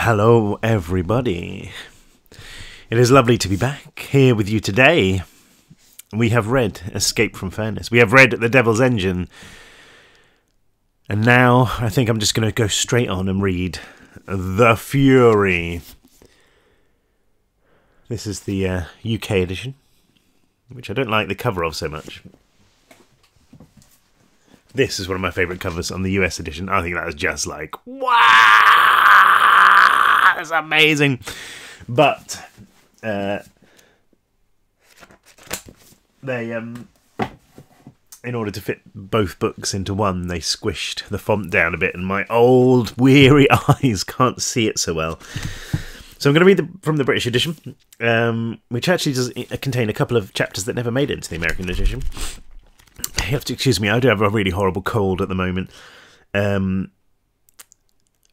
Hello everybody. It is lovely to be back here with you today. We have read Escape from Furnace. We have read The Devil's Engine. And now I think I'm just going to go straight on and read The Fury. This is the UK edition, which I don't like the cover of so much. This is one of my favourite covers on the US edition. I think that was just like, wow, that's amazing. But they, in order to fit both books into one, they squished the font down a bit, and my old weary eyes can't see it so well. So I'm going to read from the British edition, which actually does contain a couple of chapters that never made it into the American edition. You have to excuse me, I do have a really horrible cold at the moment.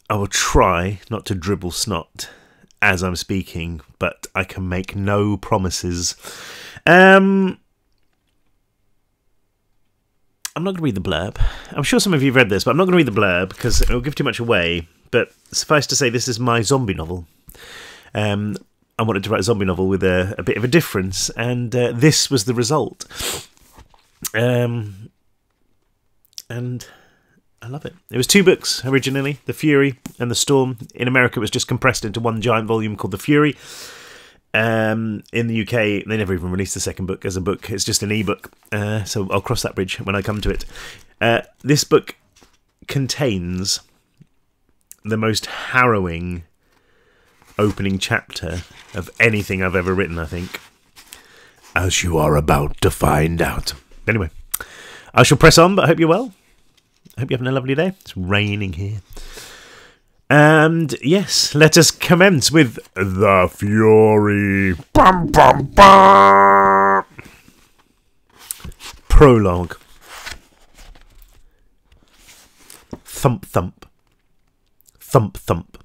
I will try not to dribble snot as I'm speaking, but I can make no promises. I'm not going to read the blurb. I'm sure some of you have read this, but I'm not going to read the blurb because it will give too much away. But suffice to say, this is my zombie novel. I wanted to write a zombie novel with a bit of a difference, and this was the result. And I love it. It was 2 books originally, The Fury and The Storm. In America, it was just compressed into one giant volume called The Fury. In the UK, they never even released the second book as a book. It's just an ebook. So I'll cross that bridge when I come to it. This book contains the most harrowing opening chapter of anything I've ever written, I think. As you are about to find out. Anyway, I shall press on, but I hope you're well. I hope you're having a lovely day. It's raining here. And yes, let us commence with The Fury. Bum, bum, bum. Prologue. Thump, thump. Thump, thump.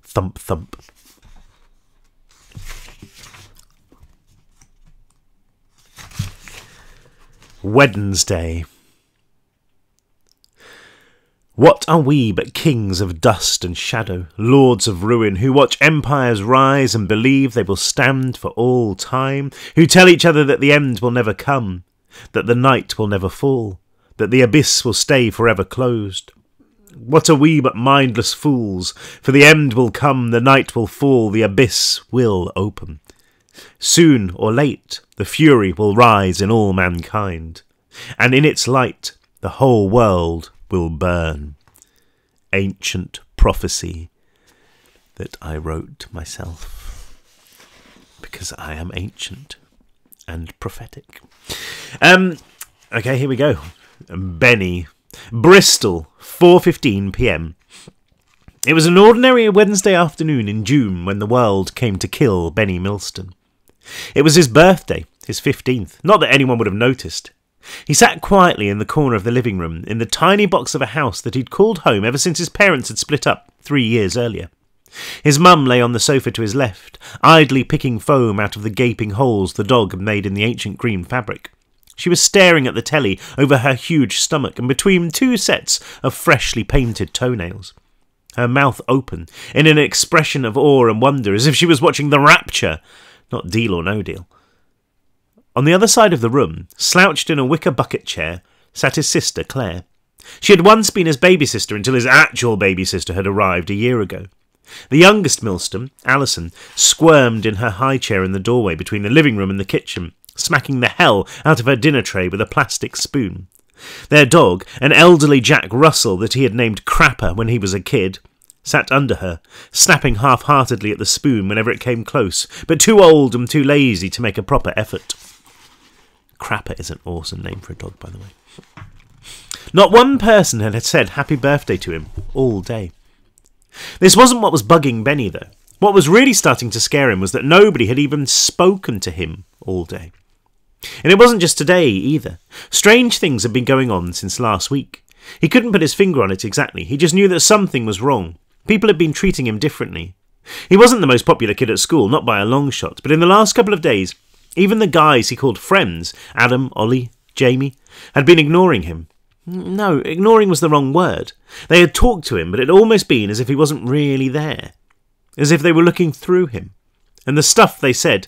Thump, thump. Wednesday. What are we but kings of dust and shadow, lords of ruin, who watch empires rise and believe they will stand for all time, who tell each other that the end will never come, that the night will never fall, that the abyss will stay forever closed? What are we but mindless fools, for the end will come, the night will fall, the abyss will open. Soon or late, the fury will rise in all mankind, and in its light the whole world will burn. Ancient prophecy that I wrote myself, because I am ancient and prophetic. Okay, here we go. Benny. Bristol, 4:15 p.m. It was an ordinary Wednesday afternoon in June when the world came to kill Benny Milston. It was his birthday, his 15th, not that anyone would have noticed. He sat quietly in the corner of the living room, in the tiny box of a house that he'd called home ever since his parents had split up 3 years earlier. His mum lay on the sofa to his left, idly picking foam out of the gaping holes the dog had made in the ancient green fabric. She was staring at the telly over her huge stomach and between 2 sets of freshly painted toenails. Her mouth open, in an expression of awe and wonder, as if she was watching The Rapture, not Deal or No Deal. On the other side of the room, slouched in a wicker bucket chair, sat his sister, Claire. She had once been his baby sister until his actual baby sister had arrived a year ago. The youngest Milston, Alison, squirmed in her high chair in the doorway between the living room and the kitchen, smacking the hell out of her dinner tray with a plastic spoon. Their dog, an elderly Jack Russell that he had named Crapper when he was a kid, sat under her, snapping half-heartedly at the spoon whenever it came close, but too old and too lazy to make a proper effort. Crapper is an awesome name for a dog, by the way. Not one person had said happy birthday to him all day. This wasn't what was bugging Benny, though. What was really starting to scare him was that nobody had even spoken to him all day. And it wasn't just today, either. Strange things had been going on since last week. He couldn't put his finger on it exactly. He just knew that something was wrong. People had been treating him differently. He wasn't the most popular kid at school, not by a long shot, but in the last couple of days, even the guys he called friends, Adam, Ollie, Jamie, had been ignoring him. No, ignoring was the wrong word. They had talked to him, but it had almost been as if he wasn't really there. As if they were looking through him. And the stuff they said,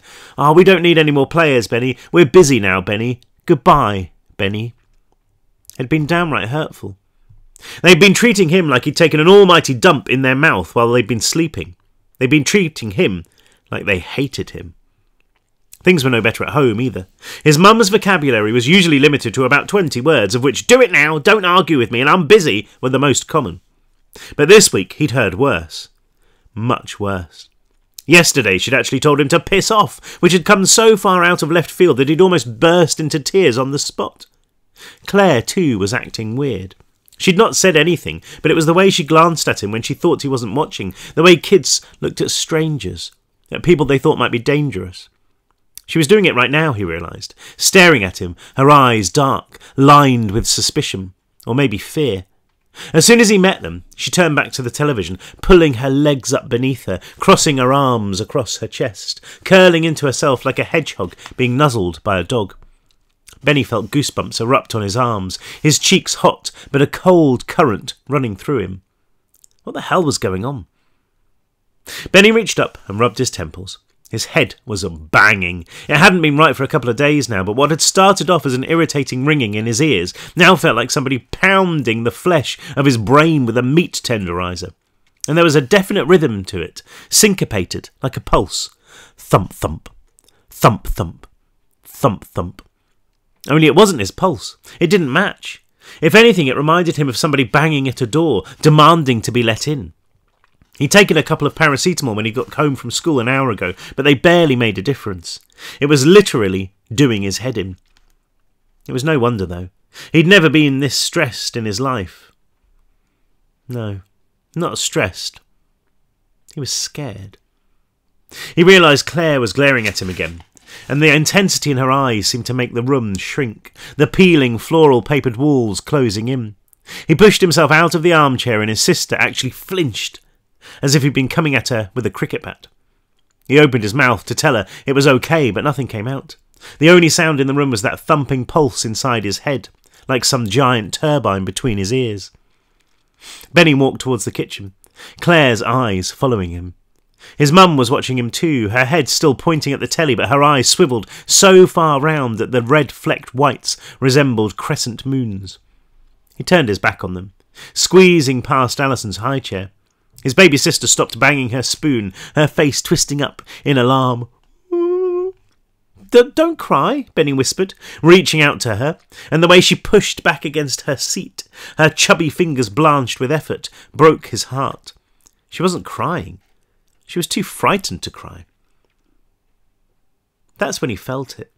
we don't need any more players, Benny. We're busy now, Benny. Goodbye, Benny. Had been downright hurtful. They'd been treating him like he'd taken an almighty dump in their mouth while they'd been sleeping. They'd been treating him like they hated him. Things were no better at home either. His mum's vocabulary was usually limited to about 20 words, of which "do it now, don't argue with me, and I'm busy" were the most common. But this week he'd heard worse. Much worse. Yesterday she'd actually told him to piss off, which had come so far out of left field that he'd almost burst into tears on the spot. Claire, too, was acting weird. She'd not said anything, but it was the way she glanced at him when she thought he wasn't watching, the way kids looked at strangers, at people they thought might be dangerous. She was doing it right now, he realised, staring at him, her eyes dark, lined with suspicion, or maybe fear. As soon as he met them, she turned back to the television, pulling her legs up beneath her, crossing her arms across her chest, curling into herself like a hedgehog being nuzzled by a dog. Benny felt goosebumps erupt on his arms, his cheeks hot, but a cold current running through him. What the hell was going on? Benny reached up and rubbed his temples. His head was banging. It hadn't been right for a couple of days now, but what had started off as an irritating ringing in his ears now felt like somebody pounding the flesh of his brain with a meat tenderizer. And there was a definite rhythm to it, syncopated, like a pulse. Thump, thump. Thump, thump. Thump, thump. Only it wasn't his pulse. It didn't match. If anything, it reminded him of somebody banging at a door, demanding to be let in. He'd taken a couple of paracetamol when he got home from school an hour ago, but they barely made a difference. It was literally doing his head in. It was no wonder, though. He'd never been this stressed in his life. No, not stressed. He was scared. He realised Claire was glaring at him again, and the intensity in her eyes seemed to make the room shrink, the peeling floral papered walls closing in. He pushed himself out of the armchair and his sister actually flinched, as if he'd been coming at her with a cricket bat. He opened his mouth to tell her it was okay, but nothing came out. The only sound in the room was that thumping pulse inside his head, like some giant turbine between his ears. Benny walked towards the kitchen, Claire's eyes following him. His mum was watching him too, her head still pointing at the telly, but her eyes swivelled so far round that the red-flecked whites resembled crescent moons. He turned his back on them, squeezing past Alison's high chair. His baby sister stopped banging her spoon, her face twisting up in alarm. Don't cry, Benny whispered, reaching out to her, and the way she pushed back against her seat, her chubby fingers blanched with effort, broke his heart. She wasn't crying. She was too frightened to cry. That's when he felt it.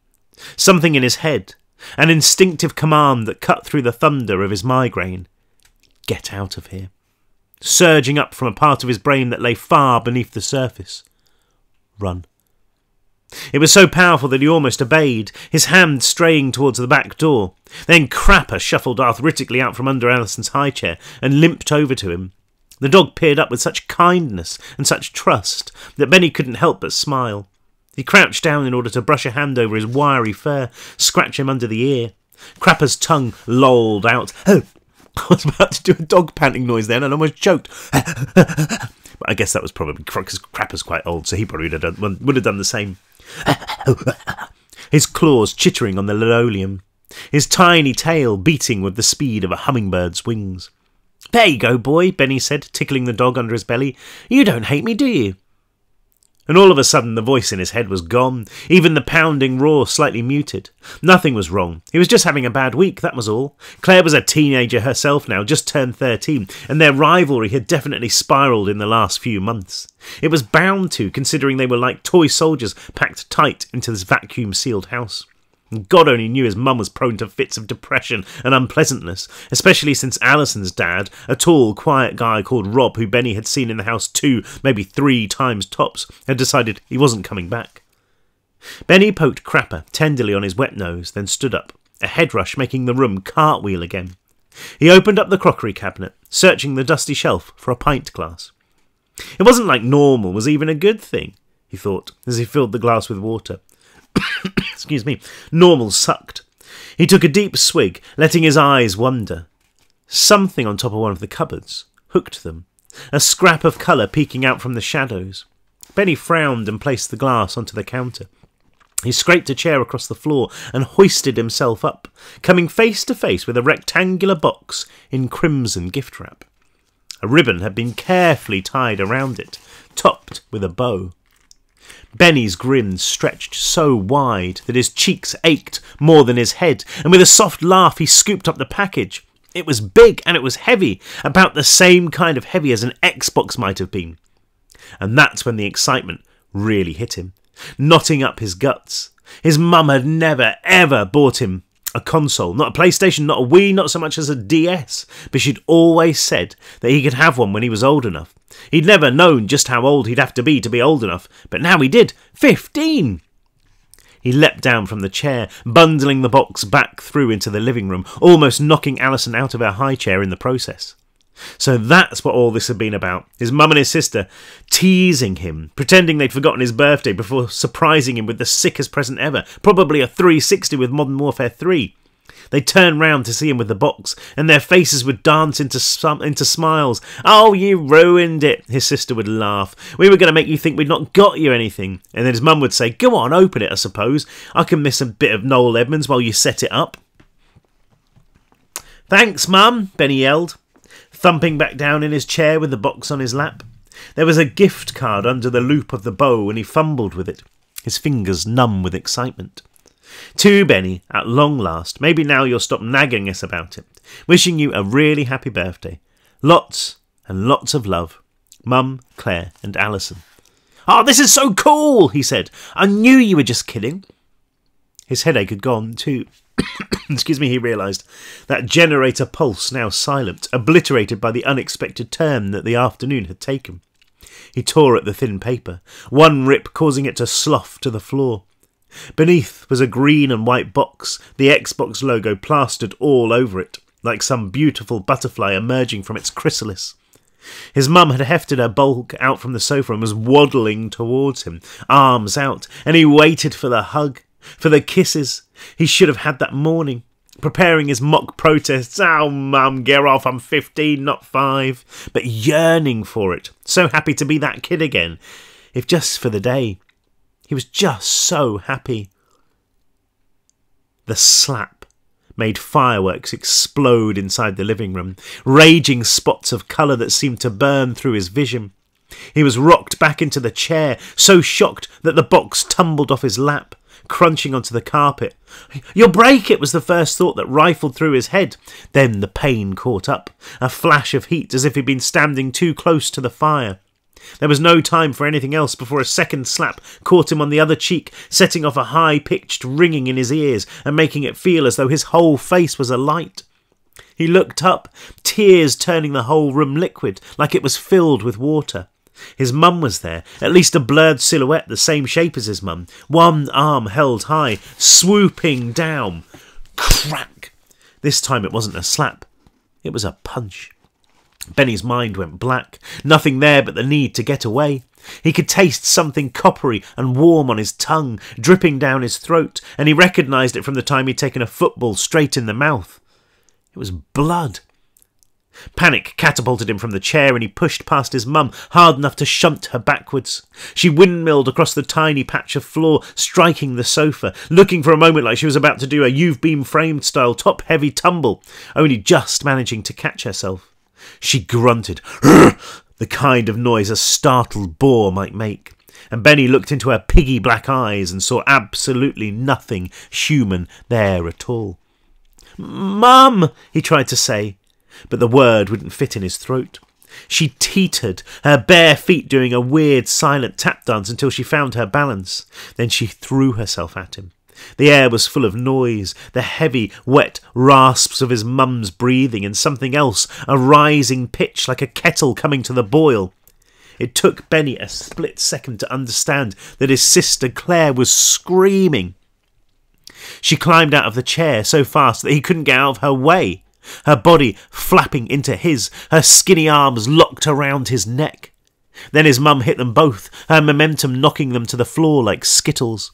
Something in his head, an instinctive command that cut through the thunder of his migraine. Get out of here. Surging up from a part of his brain that lay far beneath the surface. Run. It was so powerful that he almost obeyed, his hand straying towards the back door. Then Crapper shuffled arthritically out from under Alison's high chair and limped over to him. The dog peered up with such kindness and such trust that Benny couldn't help but smile. He crouched down in order to brush a hand over his wiry fur, scratch him under the ear. Crapper's tongue lolled out. Oh, I was about to do a dog panting noise then and almost choked. But I guess that was probably because Crapper's quite old, so he probably would have done the same. His claws chittering on the linoleum, his tiny tail beating with the speed of a hummingbird's wings. There you go, boy, Benny said, tickling the dog under his belly. You don't hate me, do you? And all of a sudden the voice in his head was gone, even the pounding roar slightly muted. Nothing was wrong. He was just having a bad week, that was all. Claire was a teenager herself now, just turned 13, and their rivalry had definitely spiralled in the last few months. It was bound to, considering they were like toy soldiers packed tight into this vacuum-sealed house. God only knew his mum was prone to fits of depression and unpleasantness, especially since Alison's dad, a tall, quiet guy called Rob, who Benny had seen in the house 2, maybe 3 times tops, had decided he wasn't coming back. Benny poked Crapper tenderly on his wet nose, then stood up, a head rush making the room cartwheel again. He opened up the crockery cabinet, searching the dusty shelf for a pint glass. It wasn't like normal was even a good thing, he thought, as he filled the glass with water. Excuse me. Normal sucked. He took a deep swig, letting his eyes wander. Something on top of one of the cupboards hooked them, a scrap of colour peeking out from the shadows. Benny frowned and placed the glass onto the counter. He scraped a chair across the floor and hoisted himself up, coming face to face with a rectangular box in crimson gift wrap. A ribbon had been carefully tied around it, topped with a bow. Benny's grin stretched so wide that his cheeks ached more than his head, and with a soft laugh he scooped up the package. It was big and it was heavy, about the same kind of heavy as an Xbox might have been. And that's when the excitement really hit him, knotting up his guts. His mum had never, ever bought him a console, not a PlayStation, not a Wii, not so much as a DS, but she'd always said that he could have one when he was old enough. He'd never known just how old he'd have to be old enough, but now he did. 15! He leapt down from the chair, bundling the box back through into the living room, almost knocking Alison out of her high chair in the process. So that's what all this had been about. His mum and his sister teasing him, pretending they'd forgotten his birthday before surprising him with the sickest present ever, probably a 360 with Modern Warfare 3. They'd turn round to see him with the box, and their faces would dance into smiles. "Oh, you ruined it," his sister would laugh. "We were going to make you think we'd not got you anything." And then his mum would say, "Go on, open it, I suppose. I can miss a bit of Noel Edmonds while you set it up." "Thanks, Mum," Benny yelled, thumping back down in his chair with the box on his lap. There was a gift card under the loop of the bow, and he fumbled with it, his fingers numb with excitement. "To Benny, at long last. Maybe now you'll stop nagging us about it. Wishing you a really happy birthday. Lots and lots of love. Mum, Claire and Alison." "Oh, this is so cool," he said. "I knew you were just kidding." His headache had gone too. Excuse me, he realised. That generator pulse now silent, obliterated by the unexpected turn that the afternoon had taken. He tore at the thin paper, one rip causing it to slough to the floor. Beneath was a green and white box, the Xbox logo plastered all over it, like some beautiful butterfly emerging from its chrysalis. His mum had hefted her bulk out from the sofa and was waddling towards him, arms out, and he waited for the hug, for the kisses he should have had that morning, preparing his mock protests. "Oh, Mum, get off, I'm 15, not 5. But yearning for it, so happy to be that kid again, if just for the day. He was just so happy. The slap made fireworks explode inside the living room, raging spots of colour that seemed to burn through his vision. He was rocked back into the chair, so shocked that the box tumbled off his lap, crunching onto the carpet. "You'll break it," was the first thought that rifled through his head. Then the pain caught up, a flash of heat as if he'd been standing too close to the fire. There was no time for anything else before a second slap caught him on the other cheek, setting off a high-pitched ringing in his ears and making it feel as though his whole face was alight. He looked up, tears turning the whole room liquid, like it was filled with water. His mum was there, at least a blurred silhouette the same shape as his mum, one arm held high, swooping down. Crack! This time it wasn't a slap, it was a punch. Benny's mind went black, nothing there but the need to get away. He could taste something coppery and warm on his tongue, dripping down his throat, and he recognised it from the time he'd taken a football straight in the mouth. It was blood. Panic catapulted him from the chair and he pushed past his mum, hard enough to shunt her backwards. She windmilled across the tiny patch of floor, striking the sofa, looking for a moment like she was about to do a You've Been Framed style top-heavy tumble, only just managing to catch herself. She grunted, the kind of noise a startled boar might make, and Benny looked into her piggy black eyes and saw absolutely nothing human there at all. "Mum," he tried to say, but the word wouldn't fit in his throat. She teetered, her bare feet doing a weird silent tap dance until she found her balance. Then she threw herself at him. The air was full of noise, the heavy, wet rasps of his mum's breathing and something else, a rising pitch like a kettle coming to the boil. It took Benny a split second to understand that his sister Claire was screaming. She climbed out of the chair so fast that he couldn't get out of her way, her body flapping into his, her skinny arms locked around his neck. Then his mum hit them both, her momentum knocking them to the floor like skittles.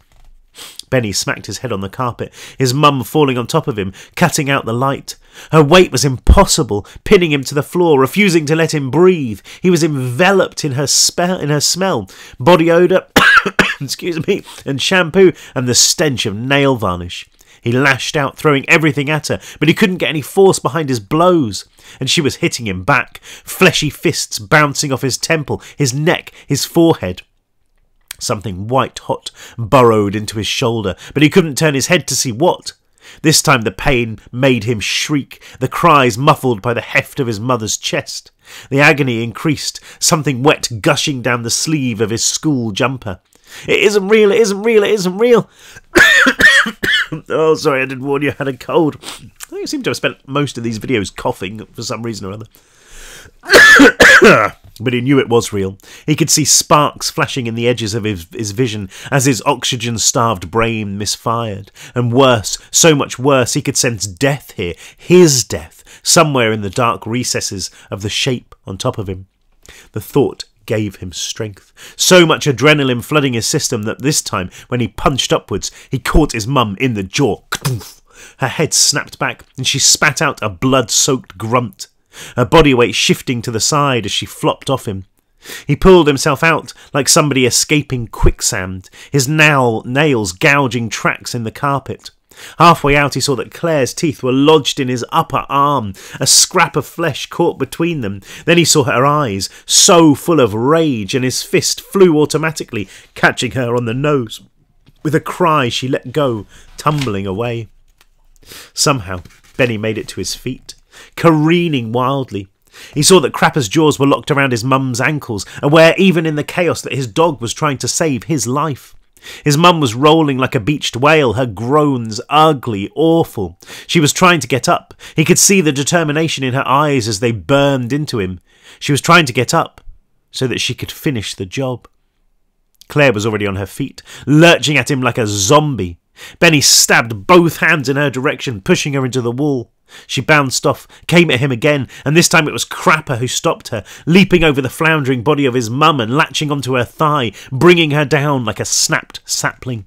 Benny smacked his head on the carpet, his mum falling on top of him, cutting out the light. Her weight was impossible, pinning him to the floor, refusing to let him breathe. He was enveloped in her smell, body odour, excuse me, and shampoo, and the stench of nail varnish. He lashed out, throwing everything at her, but he couldn't get any force behind his blows, and she was hitting him back, fleshy fists bouncing off his temple, his neck, his forehead. Something white-hot burrowed into his shoulder, but he couldn't turn his head to see what. This time the pain made him shriek, the cries muffled by the heft of his mother's chest. The agony increased, something wet gushing down the sleeve of his school jumper. "It isn't real, it isn't real, it isn't real." Oh, sorry, I didn't warn you I had a cold. I seem to have spent most of these videos coughing for some reason or other. But he knew it was real. He could see sparks flashing in the edges of his vision as his oxygen-starved brain misfired. And worse, so much worse, he could sense death here, his death, somewhere in the dark recesses of the shape on top of him. The thought gave him strength. So much adrenaline flooding his system that this time, when he punched upwards, he caught his mum in the jaw. Her head snapped back, and she spat out a blood-soaked grunt, her body weight shifting to the side as she flopped off him. He pulled himself out like somebody escaping quicksand, his nails gouging tracks in the carpet. Halfway out he saw that Claire's teeth were lodged in his upper arm, a scrap of flesh caught between them. Then he saw her eyes, so full of rage, and his fist flew automatically, catching her on the nose. With a cry she let go, tumbling away. Somehow Benny made it to his feet, careening wildly. He saw that Crapper's jaws were locked around his mum's ankles, aware even in the chaos that his dog was trying to save his life. His mum was rolling like a beached whale, her groans ugly, awful. She was trying to get up. He could see the determination in her eyes as they burned into him. She was trying to get up so that she could finish the job. Claire was already on her feet, lurching at him like a zombie. Benny stabbed both hands in her direction, pushing her into the wall. She bounced off, came at him again, and this time it was Crapper who stopped her, leaping over the floundering body of his mum and latching onto her thigh, bringing her down like a snapped sapling.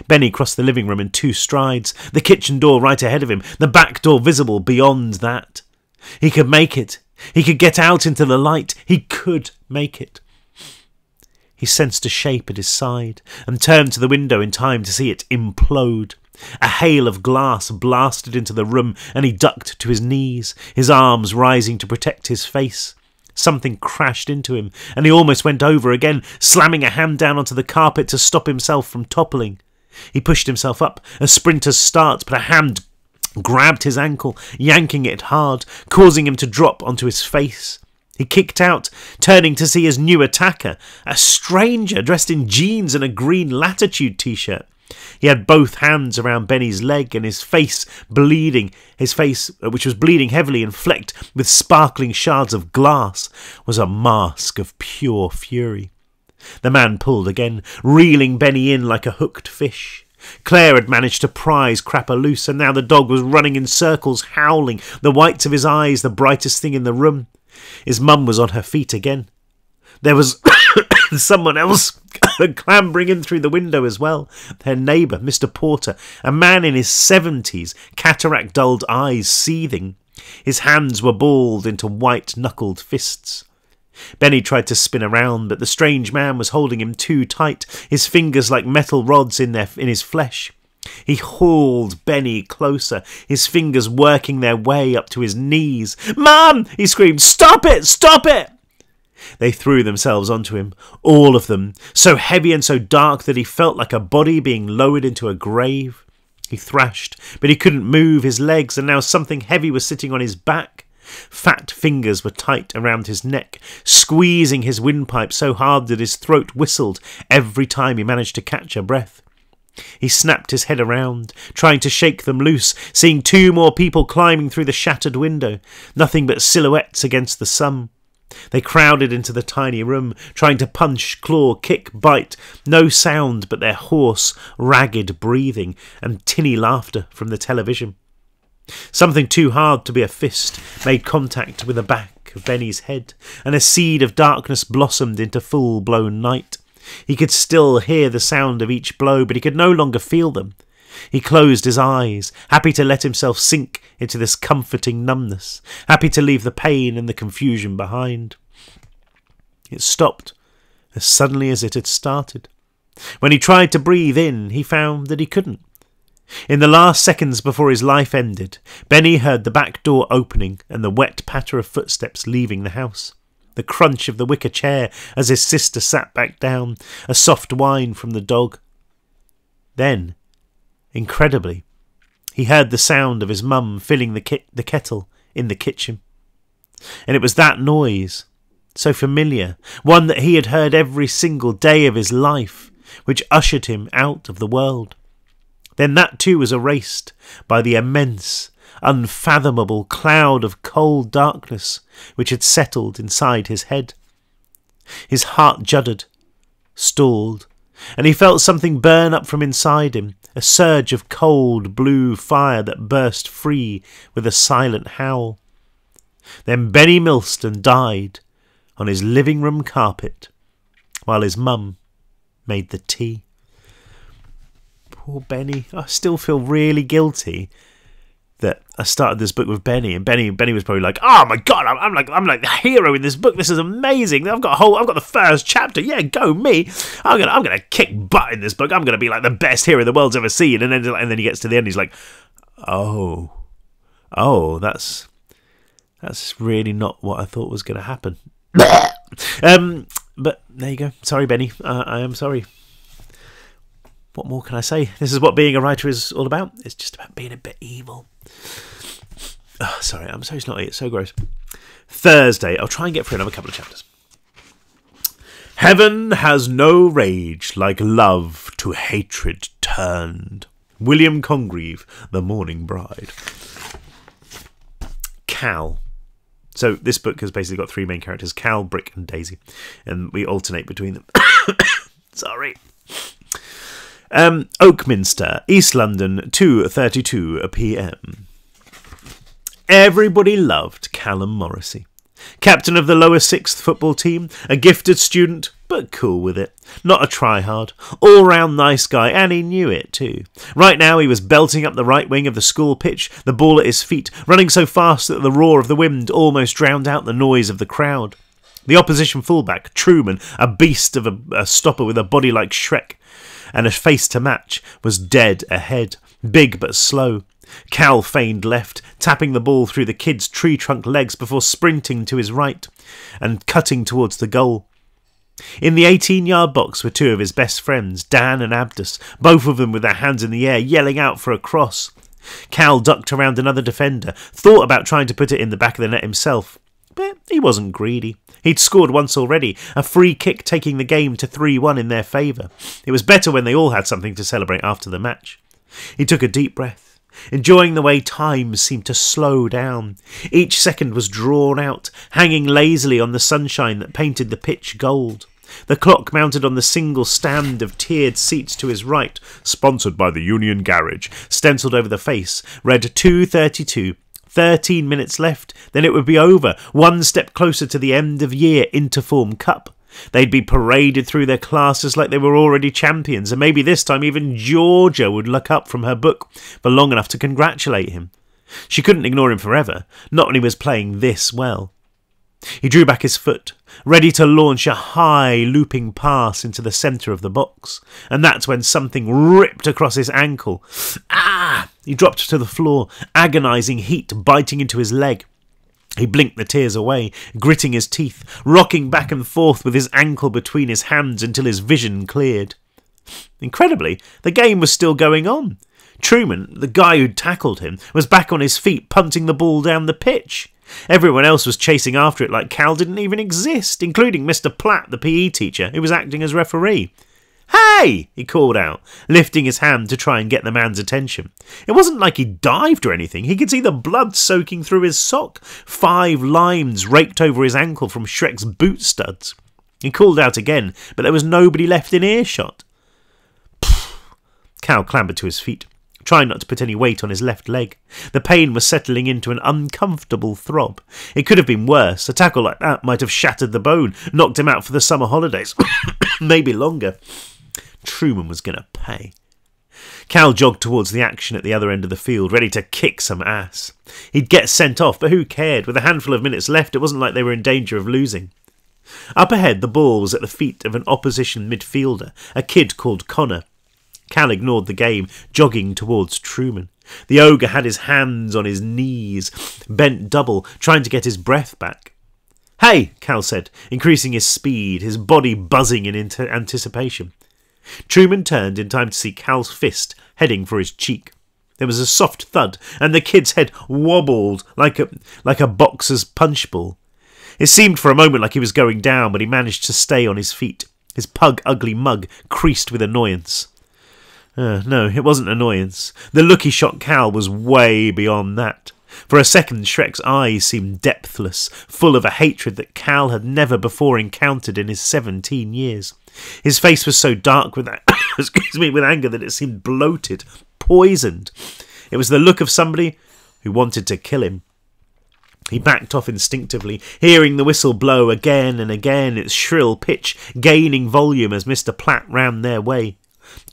Benny crossed the living room in 2 strides, the kitchen door right ahead of him, the back door visible beyond that. He could make it. He could get out into the light. He could make it. He sensed a shape at his side and turned to the window in time to see it implode. A hail of glass blasted into the room and he ducked to his knees, his arms rising to protect his face. Something crashed into him and he almost went over again, slamming a hand down onto the carpet to stop himself from toppling. He pushed himself up, a sprinter's start, but a hand grabbed his ankle, yanking it hard, causing him to drop onto his face. He kicked out, turning to see his new attacker, a stranger dressed in jeans and a green Latitude t-shirt. He had both hands around Benny's leg and his face bleeding. His face, which was bleeding heavily and flecked with sparkling shards of glass, was a mask of pure fury. The man pulled again, reeling Benny in like a hooked fish. Claire had managed to prise Crapper loose, and now the dog was running in circles, howling, the whites of his eyes the brightest thing in the room. His mum was on her feet again. There was someone else clambering in through the window as well. Their neighbour, Mr. Porter, a man in his 70s, cataract-dulled eyes seething. His hands were balled into white-knuckled fists. Benny tried to spin around, but the strange man was holding him too tight, his fingers like metal rods in his flesh. He hauled Benny closer, his fingers working their way up to his knees. "Mum!" he screamed. "Stop it! Stop it!" They threw themselves onto him, all of them, so heavy and so dark that he felt like a body being lowered into a grave. He thrashed, but he couldn't move his legs, and now something heavy was sitting on his back. Fat fingers were tight around his neck, squeezing his windpipe so hard that his throat whistled every time he managed to catch a breath. He snapped his head around, trying to shake them loose, seeing 2 more people climbing through the shattered window, nothing but silhouettes against the sun. They crowded into the tiny room, trying to punch, claw, kick, bite. No sound but their hoarse, ragged breathing and tinny laughter from the television. Something too hard to be a fist made contact with the back of Benny's head, and a seed of darkness blossomed into full-blown night. He could still hear the sound of each blow, but he could no longer feel them. He closed his eyes, happy to let himself sink into this comforting numbness, happy to leave the pain and the confusion behind. It stopped as suddenly as it had started. When he tried to breathe in, he found that he couldn't. In the last seconds before his life ended, Benny heard the back door opening and the wet patter of footsteps leaving the house, the crunch of the wicker chair as his sister sat back down, a soft whine from the dog. Then, incredibly, he heard the sound of his mum filling the kettle in the kitchen. And it was that noise, so familiar, one that he had heard every single day of his life, which ushered him out of the world. Then that too was erased by the immense, unfathomable cloud of cold darkness which had settled inside his head. His heart juddered, stalled, and he felt something burn up from inside him, a surge of cold blue fire that burst free with a silent howl. Then Benny Milston died on his living room carpet while his mum made the tea. Poor Benny. I still feel really guilty that I started this book with Benny, and Benny was probably like, "Oh my god, I'm like the hero in this book. This is amazing. I've got the first chapter. Yeah, go me. I'm gonna kick butt in this book. I'm gonna be like the best hero the world's ever seen." And then he gets to the end, he's like, "Oh, that's really not what I thought was gonna happen." But there you go. Sorry, Benny. I am sorry. What more can I say? This is what being a writer is all about. It's just about being a bit evil. Oh, sorry, I'm so snotty. It's so gross. Thursday. I'll try and get through another couple of chapters. Heaven has no rage like love to hatred turned. William Congreve, The Mourning Bride. Cal. So this book has basically got three main characters, Cal, Brick and Daisy. And we alternate between them. Sorry. Oakminster, East London, 2:32 p.m. Everybody loved Callum Morrissey. Captain of the lower sixth football team, a gifted student, but cool with it. Not a tryhard, all-round nice guy, and he knew it too. Right now he was belting up the right wing of the school pitch, the ball at his feet, running so fast that the roar of the wind almost drowned out the noise of the crowd. The opposition fullback, Truman, a beast of a stopper with a body like Shrek, and a face to match, was dead ahead, big but slow. Cal feigned left, tapping the ball through the kid's tree trunk legs before sprinting to his right and cutting towards the goal. In the 18-yard box were two of his best friends, Dan and Abdus, both of them with their hands in the air, yelling out for a cross. Cal ducked around another defender, thought about trying to put it in the back of the net himself. But he wasn't greedy. He'd scored once already, a free kick taking the game to 3-1 in their favour. It was better when they all had something to celebrate after the match. He took a deep breath, enjoying the way time seemed to slow down. Each second was drawn out, hanging lazily on the sunshine that painted the pitch gold. The clock mounted on the single stand of tiered seats to his right, sponsored by the Union Garage, stencilled over the face, read 2:32. 13 minutes left, then it would be over, one step closer to the end of year Interform Cup. They'd be paraded through their classes like they were already champions, and maybe this time even Georgia would look up from her book for long enough to congratulate him. She couldn't ignore him forever, not when he was playing this well. He drew back his foot, ready to launch a high looping pass into the centre of the box, and that's when something ripped across his ankle. Ah! He dropped to the floor, agonising heat biting into his leg. He blinked the tears away, gritting his teeth, rocking back and forth with his ankle between his hands until his vision cleared. Incredibly, the game was still going on. Truman, the guy who'd tackled him, was back on his feet, punting the ball down the pitch. Everyone else was chasing after it like Cal didn't even exist, including Mr. Platt, the PE teacher, who was acting as referee. "Hey!" he called out, lifting his hand to try and get the man's attention. It wasn't like he dived or anything. He could see the blood soaking through his sock. 5 lines raked over his ankle from Shrek's boot studs. He called out again, but there was nobody left in earshot. Cal clambered to his feet, trying not to put any weight on his left leg. The pain was settling into an uncomfortable throb. It could have been worse. A tackle like that might have shattered the bone, knocked him out for the summer holidays. Maybe longer. Truman was going to pay. Cal jogged towards the action at the other end of the field, ready to kick some ass. He'd get sent off, but who cared? With a handful of minutes left, it wasn't like they were in danger of losing. Up ahead, the ball was at the feet of an opposition midfielder, a kid called Connor. Cal ignored the game, jogging towards Truman. The ogre had his hands on his knees, bent double, trying to get his breath back. "Hey," Cal said, increasing his speed, his body buzzing in anticipation. Truman turned in time to see Cal's fist heading for his cheek. There was a soft thud, and the kid's head wobbled like a boxer's punch ball. It seemed for a moment like he was going down, but he managed to stay on his feet. His ugly mug creased with annoyance. No, it wasn't annoyance. The look he shot Cal was way beyond that. For a second, Shrek's eyes seemed depthless, full of a hatred that Cal had never before encountered in his 17 years. His face was so dark with with anger that it seemed bloated, poisoned. It was the look of somebody who wanted to kill him. He backed off instinctively, hearing the whistle blow again and again, its shrill pitch gaining volume as Mr. Platt ran their way.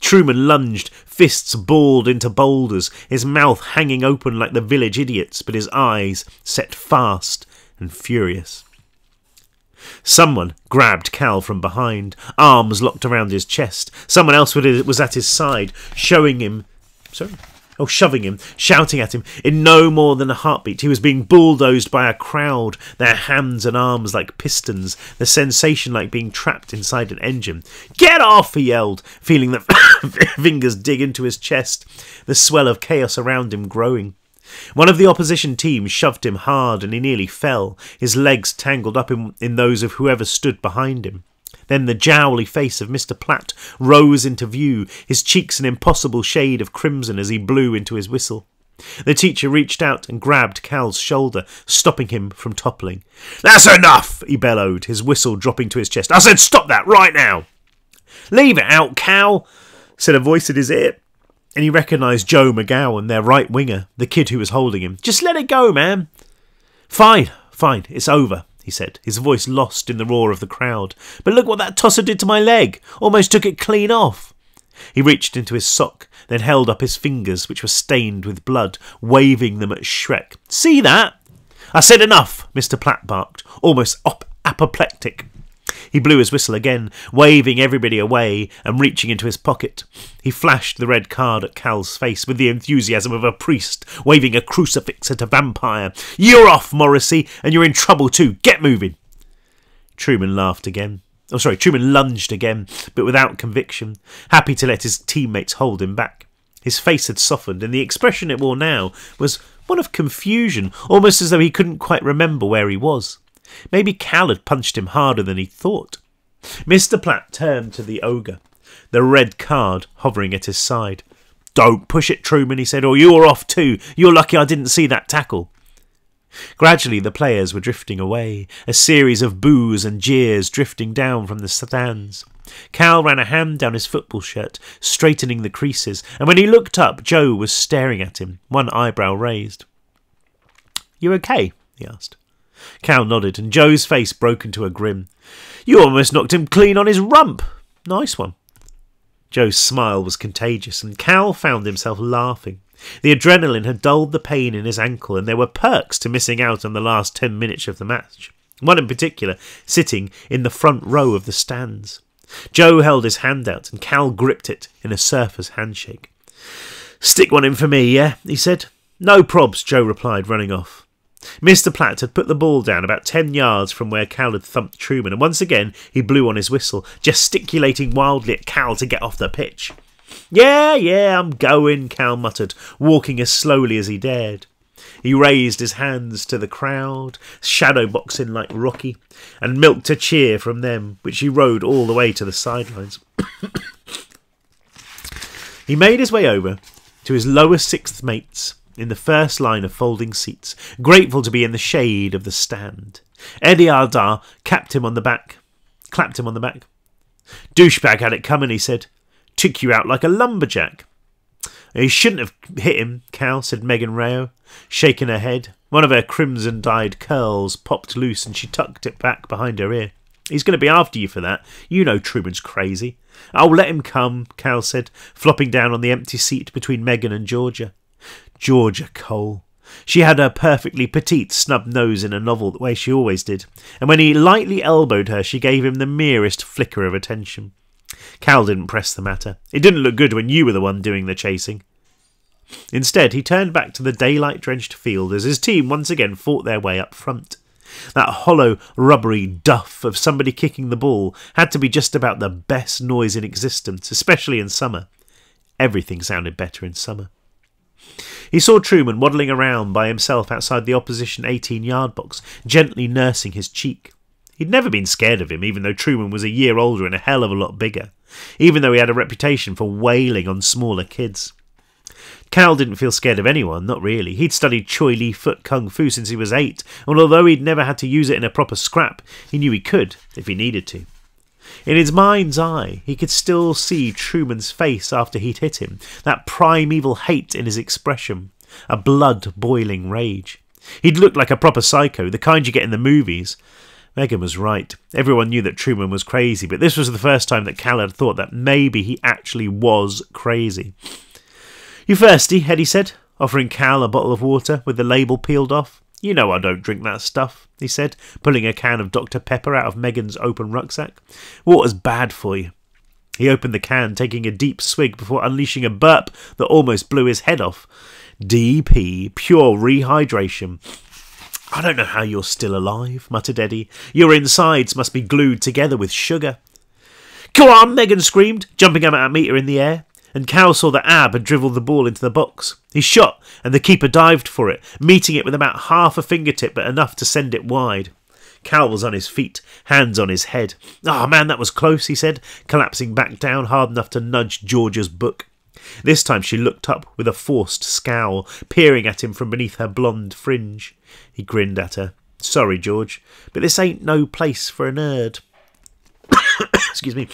Truman lunged, fists balled into boulders, his mouth hanging open like the village idiot's, but his eyes set fast and furious. Someone grabbed Cal from behind, arms locked around his chest. Someone else was at his side, shoving him, shouting at him. In no more than a heartbeat, he was being bulldozed by a crowd, their hands and arms like pistons, the sensation like being trapped inside an engine. "Get off!" he yelled, feeling the fingers dig into his chest, the swell of chaos around him growing. One of the opposition team shoved him hard and he nearly fell, his legs tangled up in those of whoever stood behind him. Then the jowly face of Mr. Platt rose into view, his cheeks an impossible shade of crimson as he blew into his whistle. The teacher reached out and grabbed Cal's shoulder, stopping him from toppling. "That's enough!" he bellowed, his whistle dropping to his chest. "I said stop that right now!" "Leave it out, Cal," said a voice at his ear, and he recognised Joe McGowan, their right winger, the kid who was holding him. "Just let it go, man." Fine, it's over," he said, his voice lost in the roar of the crowd. "But look what that tosser did to my leg. Almost took it clean off." He reached into his sock, then held up his fingers, which were stained with blood, waving them at Shrek. "See that?" "I said enough," Mr. Platt barked, almost apoplectic. He blew his whistle again, waving everybody away and reaching into his pocket. He flashed the red card at Cal's face with the enthusiasm of a priest waving a crucifix at a vampire. "You're off, Morrissey, and you're in trouble too. Get moving." Truman lunged again, but without conviction, happy to let his teammates hold him back. His face had softened, and the expression it wore now was one of confusion, almost as though he couldn't quite remember where he was. Maybe Cal had punched him harder than he thought. Mr. Platt turned to the ogre, the red card hovering at his side. "Don't push it, Truman," he said, "or you're off too. You're lucky I didn't see that tackle." Gradually the players were drifting away, a series of boos and jeers drifting down from the stands. Cal ran a hand down his football shirt, straightening the creases, and when he looked up, Joe was staring at him, one eyebrow raised. "You okay?" he asked. Cal nodded, and Joe's face broke into a grin. "You almost knocked him clean on his rump. Nice one." Joe's smile was contagious, and Cal found himself laughing. The adrenaline had dulled the pain in his ankle, and there were perks to missing out on the last 10 minutes of the match. One in particular, sitting in the front row of the stands. Joe held his hand out, and Cal gripped it in a surfer's handshake. "Stick one in for me, yeah?" he said. "No probs," Joe replied, running off. Mr. Platt had put the ball down about 10 yards from where Cal had thumped Truman, and once again he blew on his whistle, gesticulating wildly at Cal to get off the pitch. Yeah, I'm going," Cal muttered, walking as slowly as he dared. He raised his hands to the crowd, shadowboxing like Rocky, and milked a cheer from them, which he rode all the way to the sidelines. He made his way over to his lower sixth mates in the first line of folding seats, grateful to be in the shade of the stand. Eddie Ardar clapped him on the back. "Douchebag had it coming," he said. "Took you out like a lumberjack." "He shouldn't have hit him, Cal," said Megan Rao, shaking her head. One of her crimson-dyed curls popped loose and she tucked it back behind her ear. "He's going to be after you for that. You know Truman's crazy." "Oh, let him come," Cal said, flopping down on the empty seat between Megan and Georgia. Georgia Cole. She had her perfectly petite snub nose in a novel the way she always did, and when he lightly elbowed her she gave him the merest flicker of attention. Cal didn't press the matter. It didn't look good when you were the one doing the chasing. Instead, he turned back to the daylight-drenched field as his team once again fought their way up front. That hollow, rubbery duff of somebody kicking the ball had to be just about the best noise in existence, especially in summer. Everything sounded better in summer. He saw Truman waddling around by himself outside the opposition 18-yard box, gently nursing his cheek. He'd never been scared of him, even though Truman was a year older and a hell of a lot bigger, even though he had a reputation for wailing on smaller kids. Cal didn't feel scared of anyone, not really. He'd studied Choi Li Foot Kung Fu since he was 8, and although he'd never had to use it in a proper scrap, he knew he could, if he needed to. In his mind's eye, he could still see Truman's face after he'd hit him, that primeval hate in his expression, a blood-boiling rage. He'd looked like a proper psycho, the kind you get in the movies. Megan was right. Everyone knew that Truman was crazy, but this was the first time that Cal had thought that maybe he actually was crazy. "You thirsty?" Eddie said, offering Cal a bottle of water with the label peeled off. "You know I don't drink that stuff," he said, pulling a can of Dr. Pepper out of Megan's open rucksack. "Water's bad for you." He opened the can, taking a deep swig before unleashing a burp that almost blew his head off. DP, pure rehydration. "I don't know how you're still alive," muttered Eddie. "Your insides must be glued together with sugar." "Go on!" Megan screamed, jumping up at a metre in the air. And Cal saw that Ab had dribbled the ball into the box. He shot, and the keeper dived for it, meeting it with about half a fingertip, but enough to send it wide. Cal was on his feet, hands on his head. "Oh, man, that was close," he said, collapsing back down hard enough to nudge Georgia's book. This time she looked up with a forced scowl, peering at him from beneath her blonde fringe. He grinned at her. "Sorry, George, but this ain't no place for a nerd." "Excuse me.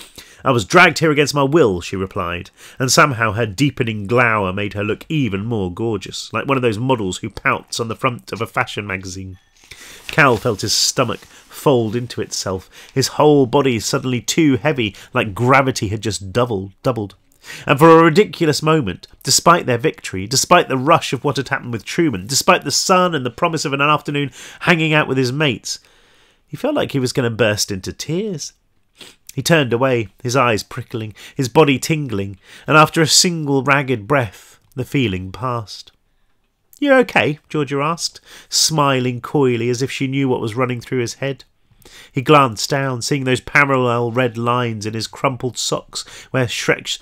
I was dragged here against my will," she replied, and somehow her deepening glower made her look even more gorgeous, like one of those models who pouts on the front of a fashion magazine. Cal felt his stomach fold into itself, his whole body suddenly too heavy, like gravity had just doubled. And for a ridiculous moment, despite their victory, despite the rush of what had happened with Truman, despite the sun and the promise of an afternoon hanging out with his mates, he felt like he was going to burst into tears. He turned away, his eyes prickling, his body tingling, and after a single ragged breath, the feeling passed. "You okay?" Georgia asked, smiling coyly as if she knew what was running through his head. He glanced down, seeing those parallel red lines in his crumpled socks where Shrek's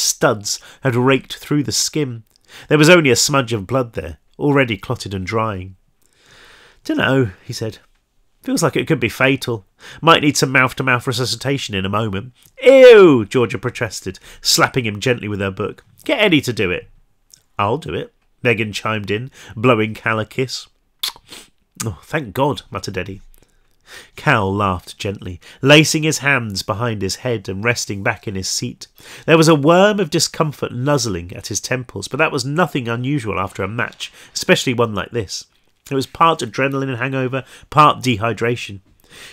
studs had raked through the skin. There was only a smudge of blood there, already clotted and drying. "Dunno," he said. "Feels like it could be fatal. Might need some mouth-to-mouth resuscitation in a moment." "Ew!" Georgia protested, slapping him gently with her book. "Get Eddie to do it." "I'll do it," Megan chimed in, blowing Cal a kiss. "Oh, thank God," muttered Eddie. Cal laughed gently, lacing his hands behind his head and resting back in his seat. There was a worm of discomfort nuzzling at his temples, but that was nothing unusual after a match, especially one like this. It was part adrenaline and hangover, part dehydration.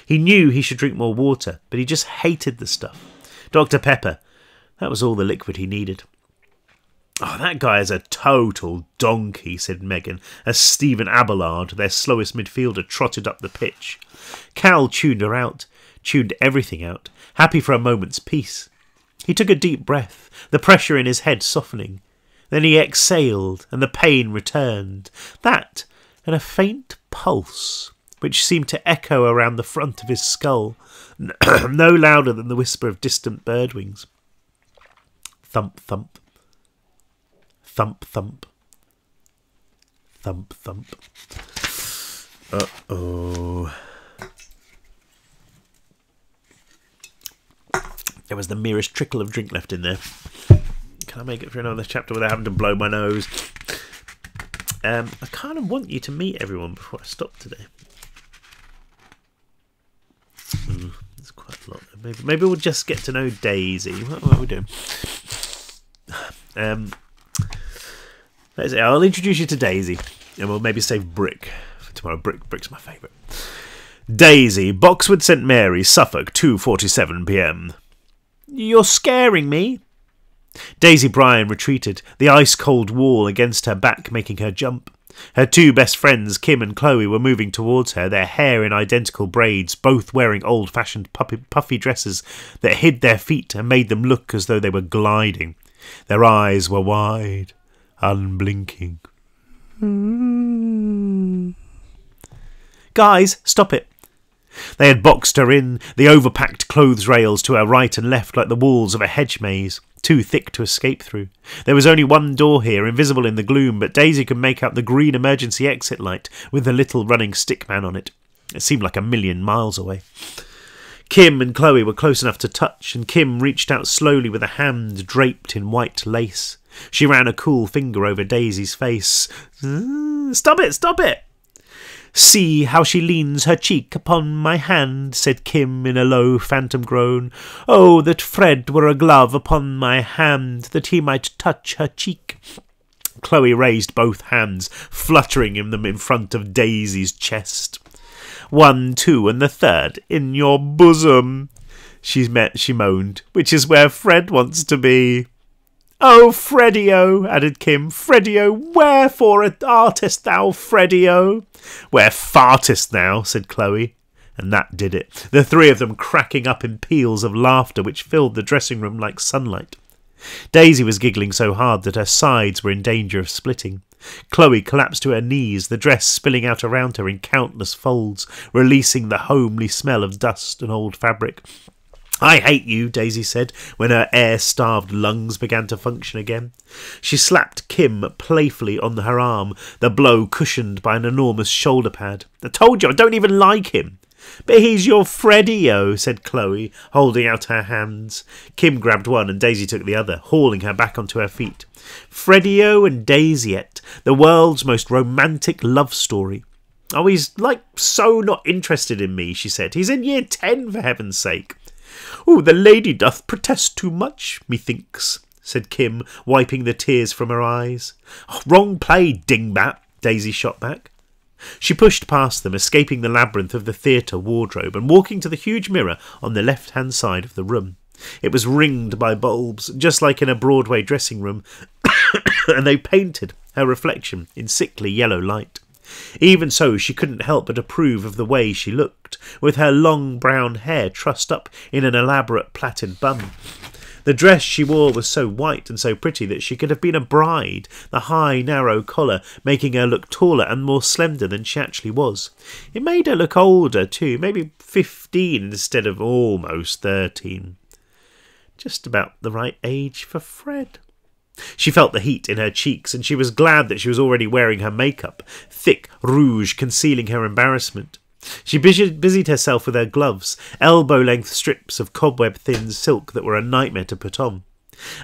He knew he should drink more water, but he just hated the stuff. Dr. Pepper, that was all the liquid he needed. "Oh, that guy is a total donkey," said Megan, as Stephen Abelard, their slowest midfielder, trotted up the pitch. Cal tuned her out, tuned everything out, happy for a moment's peace. He took a deep breath, the pressure in his head softening. Then he exhaled, and the pain returned. That, and a faint pulse, which seemed to echo around the front of his skull, no louder than the whisper of distant bird wings. Thump, thump. Thump, thump. Thump, thump. Uh-oh. There was the merest trickle of drink left in there. Can I make it through another chapter without having to blow my nose? I kind of want you to meet everyone before I stop today. There's quite a lot. Maybe we'll just get to know Daisy. What are we doing? I'll introduce you to Daisy, and we'll maybe save Brick for tomorrow. Brick's my favourite. Daisy, Boxwood St Mary, Suffolk, 2:47 p.m. You're scaring me. Daisy Bryan retreated, the ice-cold wall against her back making her jump. Her two best friends, Kim and Chloe, were moving towards her, their hair in identical braids, both wearing old-fashioned puffy dresses that hid their feet and made them look as though they were gliding. Their eyes were wide, unblinking. Guys, stop it. They had boxed her in, the overpacked clothes rails to her right and left like the walls of a hedge maze, too thick to escape through. There was only one door here, invisible in the gloom, but Daisy could make out the green emergency exit light with the little running stick man on it. It seemed like a million miles away. Kim and Chloe were close enough to touch, and Kim reached out slowly with a hand draped in white lace. She ran a cool finger over Daisy's face. Stop it, stop it! See how she leans her cheek upon my hand, said Kim in a low phantom groan. Oh, that Fred were a glove upon my hand, that he might touch her cheek. Chloe raised both hands, fluttering them in front of Daisy's chest. 1, 2, and the third in your bosom, she moaned, which is where Fred wants to be. Oh, Freddie-o, added Kim. Freddie-o, wherefore artist thou, Freddie-o? Where fartest thou, said Chloe. And that did it, the three of them cracking up in peals of laughter which filled the dressing room like sunlight. Daisy was giggling so hard that her sides were in danger of splitting. Chloe collapsed to her knees, the dress spilling out around her in countless folds, releasing the homely smell of dust and old fabric. I hate you, Daisy said, when her air-starved lungs began to function again. She slapped Kim playfully on her arm, the blow cushioned by an enormous shoulder pad. I told you, I don't even like him. But he's your Freddie-o, said Chloe, holding out her hands. Kim grabbed one and Daisy took the other, hauling her back onto her feet. Freddie-o and Daisy-ette, the world's most romantic love story. Oh, he's so not interested in me, she said. He's in year 10, for heaven's sake. Oh, the lady doth protest too much, methinks, said Kim, wiping the tears from her eyes. Oh, wrong play, dingbat, Daisy shot back. She pushed past them, escaping the labyrinth of the theatre wardrobe and walking to the huge mirror on the left-hand side of the room. It was ringed by bulbs, just like in a Broadway dressing room, and they painted her reflection in sickly yellow light. Even so, she couldn't help but approve of the way she looked, with her long brown hair trussed up in an elaborate plaited bun. The dress she wore was so white and so pretty that she could have been a bride, the high, narrow collar making her look taller and more slender than she actually was. It made her look older, too, maybe 15 instead of almost 13. Just about the right age for Fred. She felt the heat in her cheeks, and she was glad that she was already wearing her makeup, thick rouge concealing her embarrassment. She busied herself with her gloves, elbow-length strips of cobweb-thin silk that were a nightmare to put on.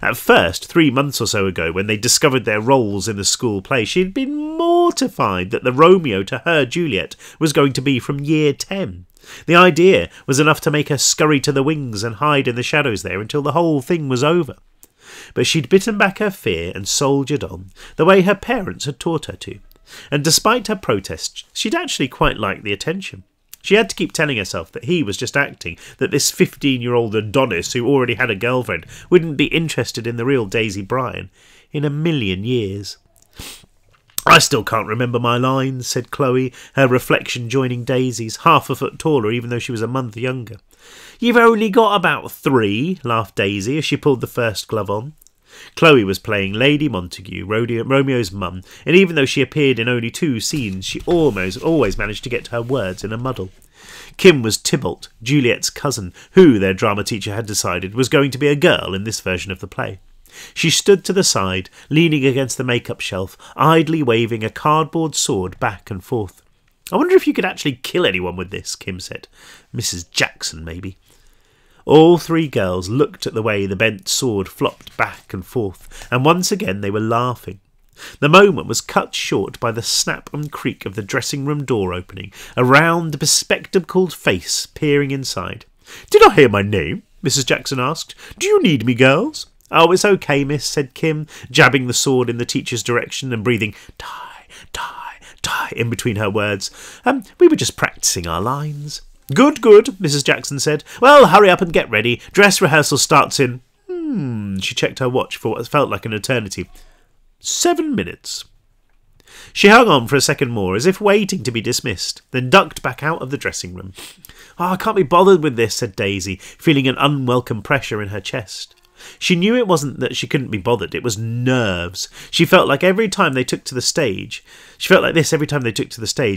At first, 3 months or so ago, when they discovered their roles in the school play, she had been mortified that the Romeo to her Juliet was going to be from year 10. The idea was enough to make her scurry to the wings and hide in the shadows there until the whole thing was over. But she'd bitten back her fear and soldiered on, the way her parents had taught her to. And despite her protests, she'd actually quite liked the attention. She had to keep telling herself that he was just acting, that this 15-year-old Adonis who already had a girlfriend wouldn't be interested in the real Daisy Bryan in a million years. I still can't remember my lines, said Chloe, her reflection joining Daisy's, half a foot taller even though she was a month younger. You've only got about 3, laughed Daisy as she pulled the first glove on. Chloe was playing Lady Montague, Romeo's mum, and even though she appeared in only 2 scenes, she always managed to get her words in a muddle. Kim was Tybalt, Juliet's cousin, who, their drama teacher had decided, was going to be a girl in this version of the play. She stood to the side, leaning against the makeup shelf, idly waving a cardboard sword back and forth. I wonder if you could actually kill anyone with this, Kim said. Mrs. Jackson, maybe. All 3 girls looked at the way the bent sword flopped back and forth, and once again they were laughing. The moment was cut short by the snap and creak of the dressing-room door opening, a round, bespectacled face peering inside. "Did I hear my name?" Mrs. Jackson asked. "Do you need me, girls?" "Oh, it's okay, miss," said Kim, jabbing the sword in the teacher's direction and breathing "die, die, die" in between her words. We were just practising our lines." "Good, good," Mrs. Jackson said. "Well, hurry up and get ready. Dress rehearsal starts in..." She checked her watch for what felt like an eternity. 7 minutes. She hung on for a second more, as if waiting to be dismissed, then ducked back out of the dressing room. "I can't be bothered with this," said Daisy, feeling an unwelcome pressure in her chest. She knew it wasn't that she couldn't be bothered, it was nerves. She felt like this every time they took to the stage,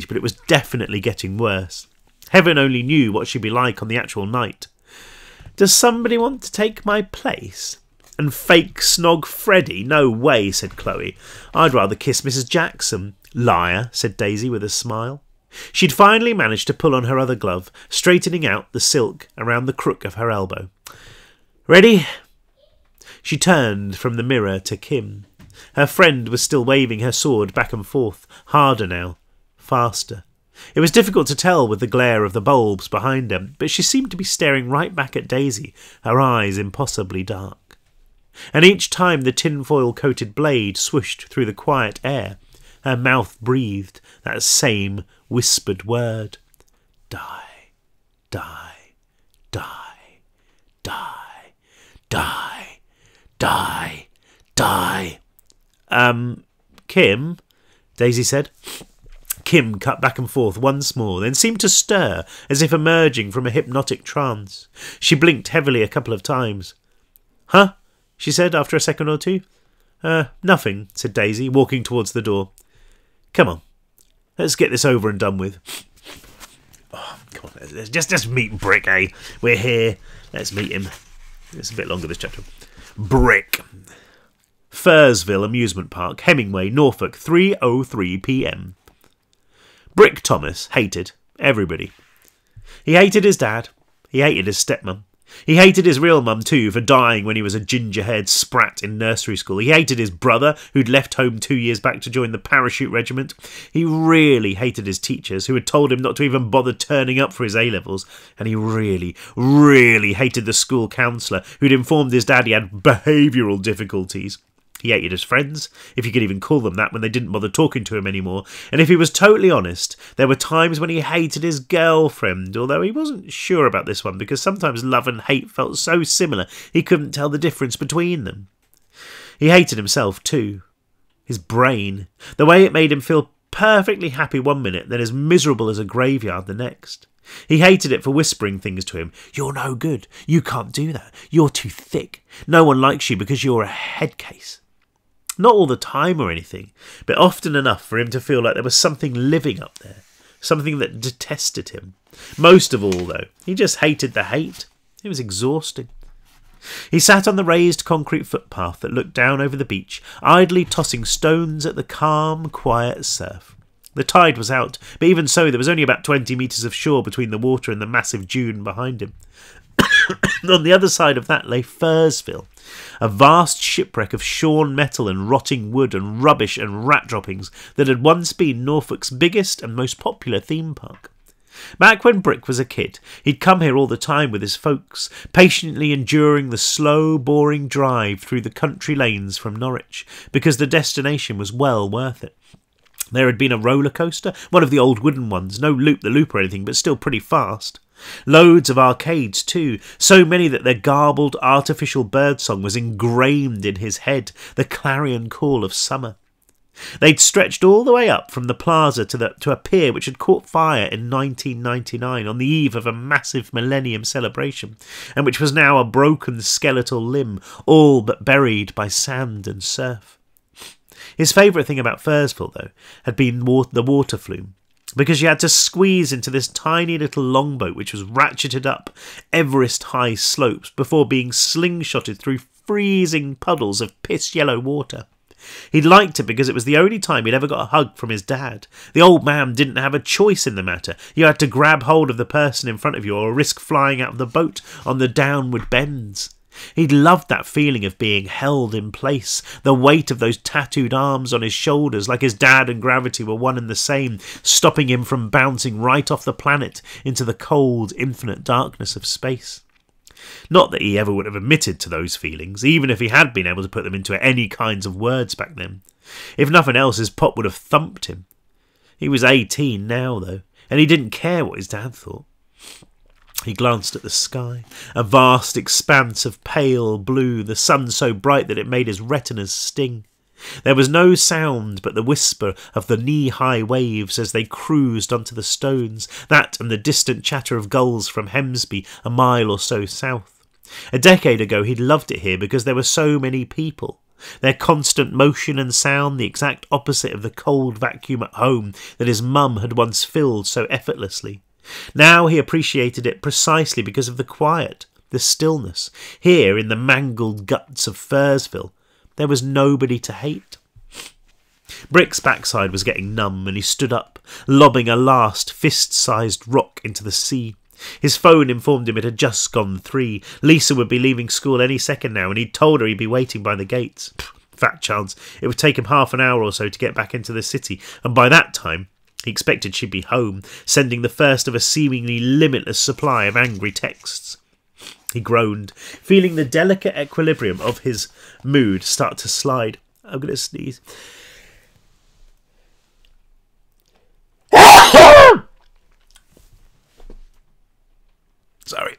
but it was definitely getting worse. Heaven only knew what she'd be like on the actual night. "Does somebody want to take my place?" "And fake snog Freddie? No way," said Chloe. "I'd rather kiss Mrs. Jackson." "Liar," said Daisy with a smile. She'd finally managed to pull on her other glove, straightening out the silk around the crook of her elbow. "Ready?" She turned from the mirror to Kim. Her friend was still waving her sword back and forth, harder now, faster. It was difficult to tell with the glare of the bulbs behind her, but she seemed to be staring right back at Daisy, her eyes impossibly dark. And each time the tinfoil-coated blade swooshed through the quiet air, her mouth breathed that same whispered word. "Die, die, die, die, die, die, die." Kim," Daisy said. Kim cut back and forth once more, then seemed to stir, as if emerging from a hypnotic trance. She blinked heavily a couple of times. "Huh?" she said after a second or two. Nothing," said Daisy, walking towards the door. "Come on, let's get this over and done with." "Oh, come on, let's just meet Brick, eh? We're here. Let's meet him." It's a bit longer, this chapter. Brick. Fursville Amusement Park, Hemingway, Norfolk, 3:03 p.m. Brick Thomas hated everybody. He hated his dad. He hated his stepmum. He hated his real mum too for dying when he was a ginger-haired sprat in nursery school. He hated his brother, who'd left home 2 years back to join the parachute regiment. He really hated his teachers, who had told him not to even bother turning up for his A-levels. And he really, really hated the school counsellor, who'd informed his dad he had behavioural difficulties. He hated his friends, if you could even call them that, when they didn't bother talking to him anymore. And if he was totally honest, there were times when he hated his girlfriend, although he wasn't sure about this one, because sometimes love and hate felt so similar he couldn't tell the difference between them. He hated himself too. His brain. The way it made him feel perfectly happy one minute, then as miserable as a graveyard the next. He hated it for whispering things to him. "You're no good. You can't do that. You're too thick. No one likes you because you're a head case." Not all the time or anything, but often enough for him to feel like there was something living up there, something that detested him. Most of all, though, he just hated the hate. It was exhausting. He sat on the raised concrete footpath that looked down over the beach, idly tossing stones at the calm, quiet surf. The tide was out, but even so there was only about 20 metres of shore between the water and the massive dune behind him. On the other side of that lay Fursville, a vast shipwreck of shorn metal and rotting wood and rubbish and rat droppings that had once been Norfolk's biggest and most popular theme park. Back when Brick was a kid, he'd come here all the time with his folks, patiently enduring the slow, boring drive through the country lanes from Norwich, because the destination was well worth it. There had been a roller coaster, one of the old wooden ones, no loop-the-loop or anything, but still pretty fast. Loads of arcades too, so many that their garbled artificial birdsong was ingrained in his head, the clarion call of summer. They'd stretched all the way up from the plaza to a pier which had caught fire in 1999 on the eve of a massive millennium celebration, and which was now a broken skeletal limb, all but buried by sand and surf. His favourite thing about Fursville, though, had been the water flume, because you had to squeeze into this tiny little longboat which was ratcheted up Everest-high slopes before being slingshotted through freezing puddles of piss-yellow water. He'd liked it because it was the only time he'd ever got a hug from his dad. The old man didn't have a choice in the matter. You had to grab hold of the person in front of you or risk flying out of the boat on the downward bends. He'd loved that feeling of being held in place, the weight of those tattooed arms on his shoulders, like his dad and gravity were one and the same, stopping him from bouncing right off the planet into the cold, infinite darkness of space. Not that he ever would have admitted to those feelings, even if he had been able to put them into any kinds of words back then. If nothing else, his pop would have thumped him. He was 18 now, though, and he didn't care what his dad thought. He glanced at the sky, a vast expanse of pale blue, the sun so bright that it made his retinas sting. There was no sound but the whisper of the knee-high waves as they cruised onto the stones, that and the distant chatter of gulls from Hemsby, a mile or so south. A decade ago he'd loved it here because there were so many people. Their constant motion and sound, the exact opposite of the cold vacuum at home that his mum had once filled so effortlessly. Now he appreciated it precisely because of the quiet, the stillness. Here, in the mangled guts of Fursville, there was nobody to hate. Brick's backside was getting numb, and he stood up, lobbing a last fist-sized rock into the sea. His phone informed him it had just gone 3. Lisa would be leaving school any second now, and he'd told her he'd be waiting by the gates. Fat chance. It would take him half an hour or so to get back into the city, and by that time he expected she'd be home, sending the first of a seemingly limitless supply of angry texts. He groaned, feeling the delicate equilibrium of his mood start to slide. I'm going to sneeze. Sorry.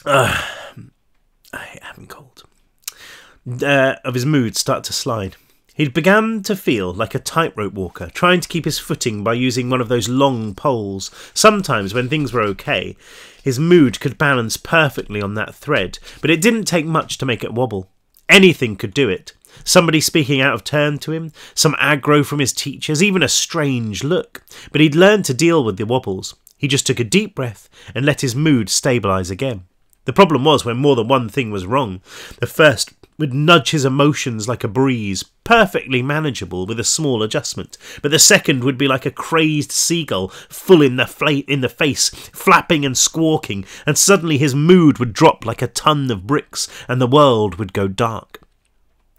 I haven't cold. Of his mood start to slide. He'd begun to feel like a tightrope walker, trying to keep his footing by using one of those long poles. Sometimes, when things were okay, his mood could balance perfectly on that thread, but it didn't take much to make it wobble. Anything could do it. Somebody speaking out of turn to him, some aggro from his teachers, even a strange look. But he'd learned to deal with the wobbles. He just took a deep breath and let his mood stabilise again. The problem was when more than one thing was wrong. The first would nudge his emotions like a breeze, perfectly manageable with a small adjustment, but the second would be like a crazed seagull, full in the face, flapping and squawking, and suddenly his mood would drop like a ton of bricks, and the world would go dark.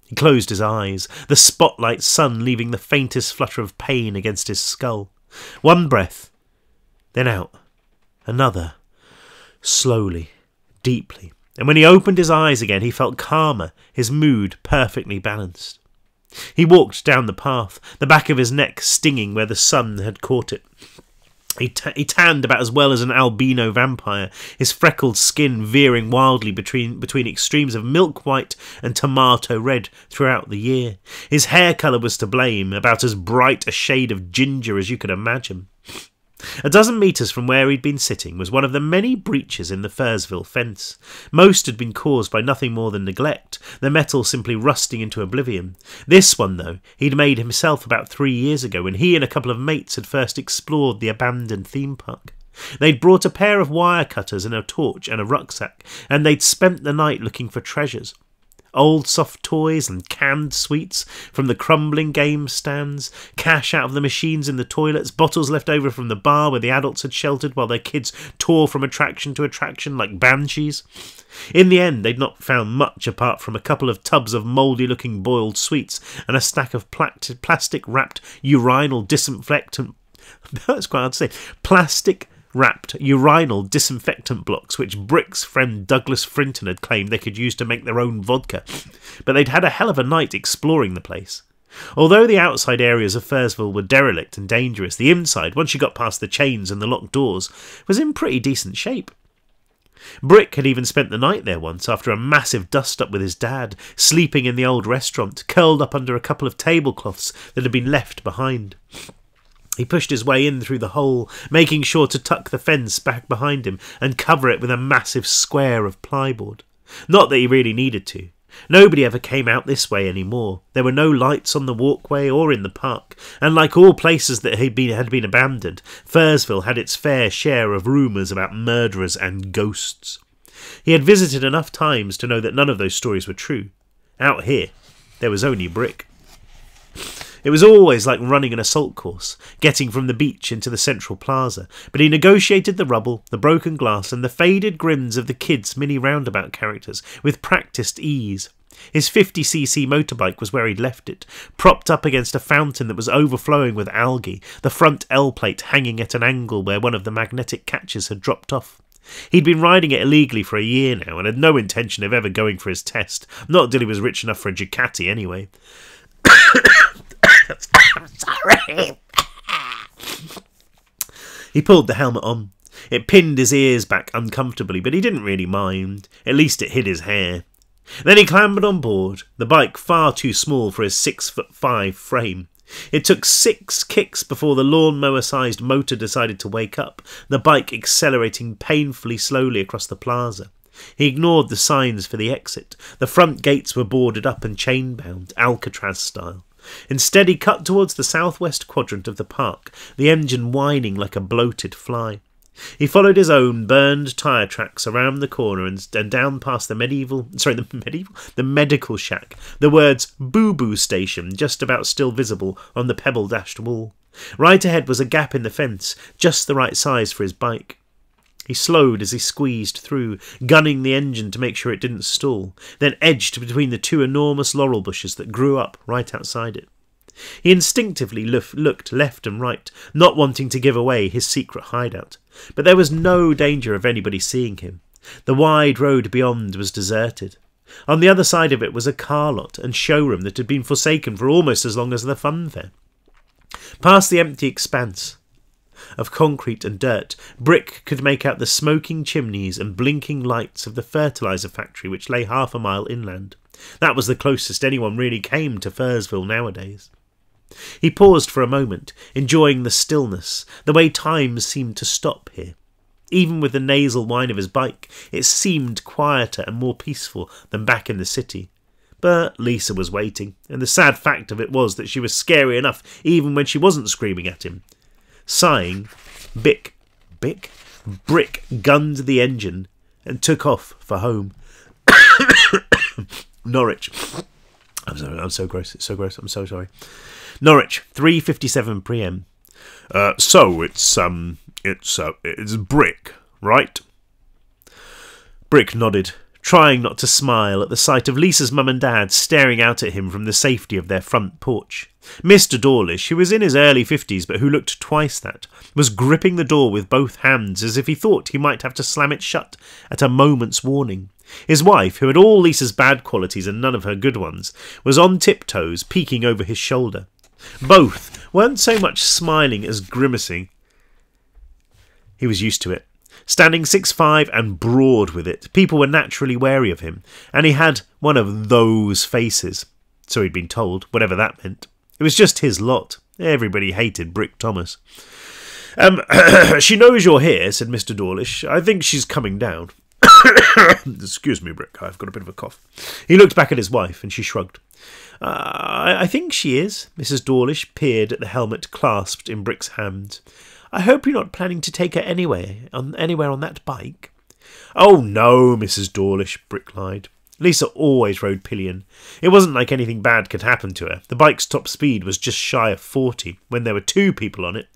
He closed his eyes, the spotlight sun leaving the faintest flutter of pain against his skull. One breath, then out, another, slowly, deeply. And when he opened his eyes again, he felt calmer, his mood perfectly balanced. He walked down the path, the back of his neck stinging where the sun had caught it. He tanned about as well as an albino vampire, his freckled skin veering wildly between extremes of milk white and tomato red throughout the year. His hair colour was to blame, about as bright a shade of ginger as you could imagine. A dozen metres from where he'd been sitting was one of the many breaches in the Fursville fence. Most had been caused by nothing more than neglect, the metal simply rusting into oblivion. This one, though, he'd made himself about 3 years ago when he and a couple of mates had first explored the abandoned theme park. They'd brought a pair of wire cutters and a torch and a rucksack, and they'd spent the night looking for treasures. Old soft toys and canned sweets from the crumbling game stands, cash out of the machines in the toilets, bottles left over from the bar where the adults had sheltered while their kids tore from attraction to attraction like banshees. In the end, they'd not found much apart from a couple of tubs of mouldy-looking boiled sweets and a stack of plastic-wrapped urinal disinfectant... That's quite hard to say. Plastic-wrapped urinal disinfectant blocks which Brick's friend Douglas Frinton had claimed they could use to make their own vodka, but they'd had a hell of a night exploring the place. Although the outside areas of Fursville were derelict and dangerous, the inside, once you got past the chains and the locked doors, was in pretty decent shape. Brick had even spent the night there once after a massive dust-up with his dad, sleeping in the old restaurant, curled up under a couple of tablecloths that had been left behind. He pushed his way in through the hole, making sure to tuck the fence back behind him and cover it with a massive square of plyboard. Not that he really needed to. Nobody ever came out this way anymore. There were no lights on the walkway or in the park, and like all places that had been abandoned, Fursville had its fair share of rumours about murderers and ghosts. He had visited enough times to know that none of those stories were true. Out here, there was only Brick. It was always like running an assault course, getting from the beach into the central plaza, but he negotiated the rubble, the broken glass, and the faded grins of the kids' mini roundabout characters with practised ease. His 50cc motorbike was where he'd left it, propped up against a fountain that was overflowing with algae, the front L-plate hanging at an angle where one of the magnetic catches had dropped off. He'd been riding it illegally for a year now and had no intention of ever going for his test, not until he was rich enough for a Ducati anyway. I'm sorry. He pulled the helmet on. It pinned his ears back uncomfortably, but he didn't really mind. At least it hid his hair. Then he clambered on board, the bike far too small for his 6'5" frame. It took 6 kicks before the lawnmower-sized motor decided to wake up, the bike accelerating painfully slowly across the plaza. He ignored the signs for the exit. The front gates were boarded up and chain-bound, Alcatraz style. Instead he cut towards the southwest quadrant of the park, the engine whining like a bloated fly. He followed his own burned tyre tracks around the corner and down past the medical shack, the words Boo-Boo Station just about still visible on the pebble-dashed wall. Right ahead was a gap in the fence, just the right size for his bike. He slowed as he squeezed through, gunning the engine to make sure it didn't stall, then edged between the 2 enormous laurel bushes that grew up right outside it. He instinctively looked left and right, not wanting to give away his secret hideout. But there was no danger of anybody seeing him. The wide road beyond was deserted. On the other side of it was a car lot and showroom that had been forsaken for almost as long as the fun fair. Past the empty expanse of concrete and dirt, Brick could make out the smoking chimneys and blinking lights of the fertiliser factory which lay half a mile inland. That was the closest anyone really came to Fursville nowadays. He paused for a moment, enjoying the stillness, the way time seemed to stop here. Even with the nasal whine of his bike, it seemed quieter and more peaceful than back in the city. But Lisa was waiting, and the sad fact of it was that she was scary enough even when she wasn't screaming at him. Sighing, Brick gunned the engine and took off for home. Norwich. I'm so gross. It's so gross. I'm so sorry. Norwich, 3:57 p.m. So it's Brick, right? Brick nodded, trying not to smile at the sight of Lisa's mum and dad staring out at him from the safety of their front porch. Mr. Dawlish, who was in his early 50s but who looked twice that, was gripping the door with both hands as if he thought he might have to slam it shut at a moment's warning. His wife, who had all Lisa's bad qualities and none of her good ones, was on tiptoes, peeking over his shoulder. Both weren't so much smiling as grimacing. He was used to it. Standing 6'5" and broad with it, people were naturally wary of him, and he had one of those faces. So he'd been told, whatever that meant. It was just his lot. Everybody hated Brick Thomas. She knows you're here, said Mr. Dawlish. I think she's coming down. Excuse me, Brick, I've got a bit of a cough. He looked back at his wife, and she shrugged. I think she is. Mrs. Dawlish peered at the helmet clasped in Brick's hand. I hope you're not planning to take her anywhere on that bike. Oh, no, Mrs. Dawlish, Brick lied. Lisa always rode pillion. It wasn't like anything bad could happen to her. The bike's top speed was just shy of 40 when there were 2 people on it.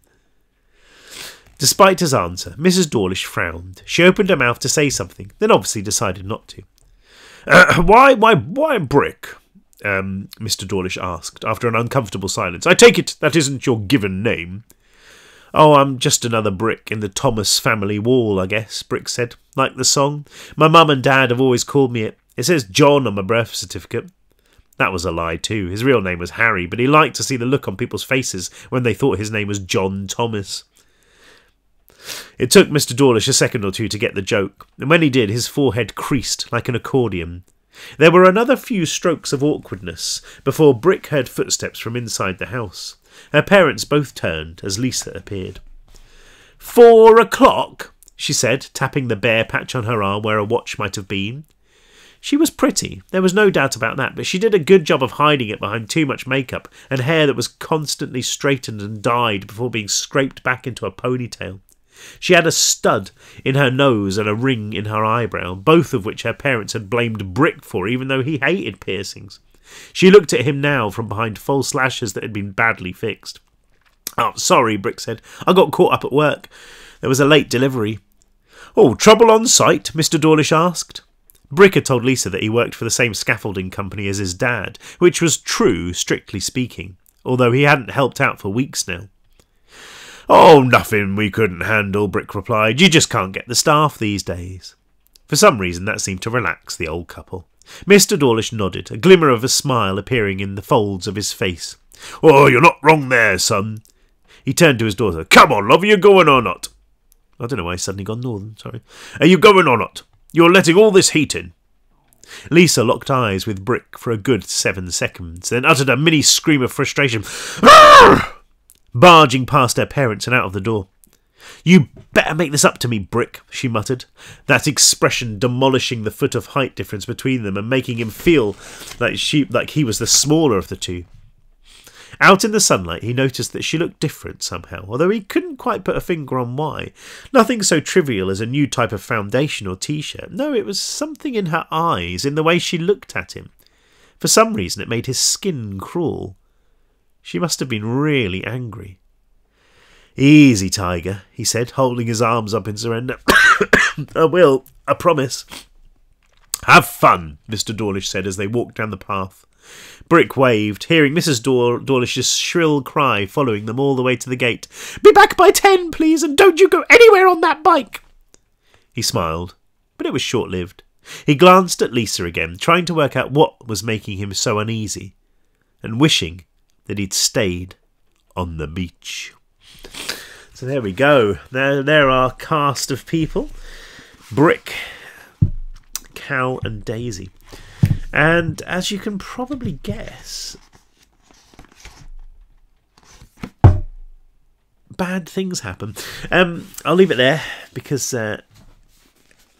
Despite his answer, Mrs. Dawlish frowned. She opened her mouth to say something, then obviously decided not to. Why Brick? Mr. Dawlish asked, after an uncomfortable silence. I take it that isn't your given name. Oh, I'm just another brick in the Thomas family wall, I guess, Brick said. Like the song. My mum and dad have always called me it. It says John on my birth certificate. That was a lie too. His real name was Harry, but he liked to see the look on people's faces when they thought his name was John Thomas. It took Mr. Dawlish a second or two to get the joke, and when he did, his forehead creased like an accordion. There were another few strokes of awkwardness before Brick heard footsteps from inside the house. Her parents both turned as Lisa appeared. 4 o'clock, she said, tapping the bare patch on her arm where a watch might have been. She was pretty, there was no doubt about that, but she did a good job of hiding it behind too much makeup and hair that was constantly straightened and dyed before being scraped back into a ponytail. She had a stud in her nose and a ring in her eyebrow, both of which her parents had blamed Brick for, even though he hated piercings. She looked at him now from behind false lashes that had been badly fixed. Oh, sorry, Brick said. I got caught up at work. There was a late delivery. Oh, trouble on site? Mr. Dawlish asked. Brick had told Lisa that he worked for the same scaffolding company as his dad, which was true, strictly speaking, although he hadn't helped out for weeks now. "Oh, nothing we couldn't handle," Brick replied. "You just can't get the staff these days." For some reason that seemed to relax the old couple. Mr. Dawlish nodded, a glimmer of a smile appearing in the folds of his face. "Oh, you're not wrong there, son." He turned to his daughter. "Come on, love, are you going or not?" I don't know why he's suddenly gone northern, sorry. "Are you going or not? You're letting all this heat in." Lisa locked eyes with Brick for a good 7 seconds, then uttered a mini scream of frustration, barging past her parents and out of the door. "You better make this up to me, Brick," she muttered, that expression demolishing the foot of height difference between them and making him feel like he was the smaller of the two. Out in the sunlight, he noticed that she looked different somehow, although he couldn't quite put a finger on why. Nothing so trivial as a new type of foundation or t-shirt. No, it was something in her eyes, in the way she looked at him. For some reason, it made his skin crawl. She must have been really angry. "Easy, Tiger," he said, holding his arms up in surrender. "I will, I promise." "Have fun," Mr. Dawlish said as they walked down the path. Brick waved, hearing Mrs. Dawlish's shrill cry following them all the way to the gate. "Be back by 10, please, and don't you go anywhere on that bike." He smiled, but it was short-lived. He glanced at Lisa again, trying to work out what was making him so uneasy, and wishing that he'd stayed on the beach. So there we go. There are our cast of people. Brick, Cal and Daisy. And as you can probably guess, bad things happen. I'll leave it there because I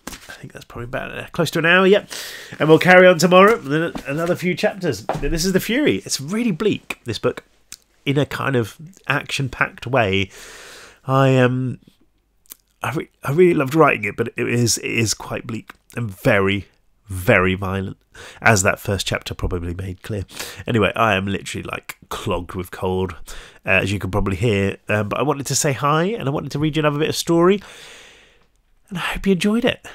think that's probably about close to an hour, yep. And we'll carry on tomorrow with another few chapters. This is The Fury. It's really bleak, this book, in a kind of action-packed way. I really loved writing it, but it is quite bleak and very, very violent, as that first chapter probably made clear. Anyway, I am literally like clogged with cold, as you can probably hear. But I wanted to say hi, and I wanted to read you another bit of story, and I hope you enjoyed it.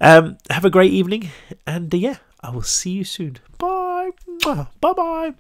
Have a great evening, and yeah, I will see you soon. Bye. Bye-bye.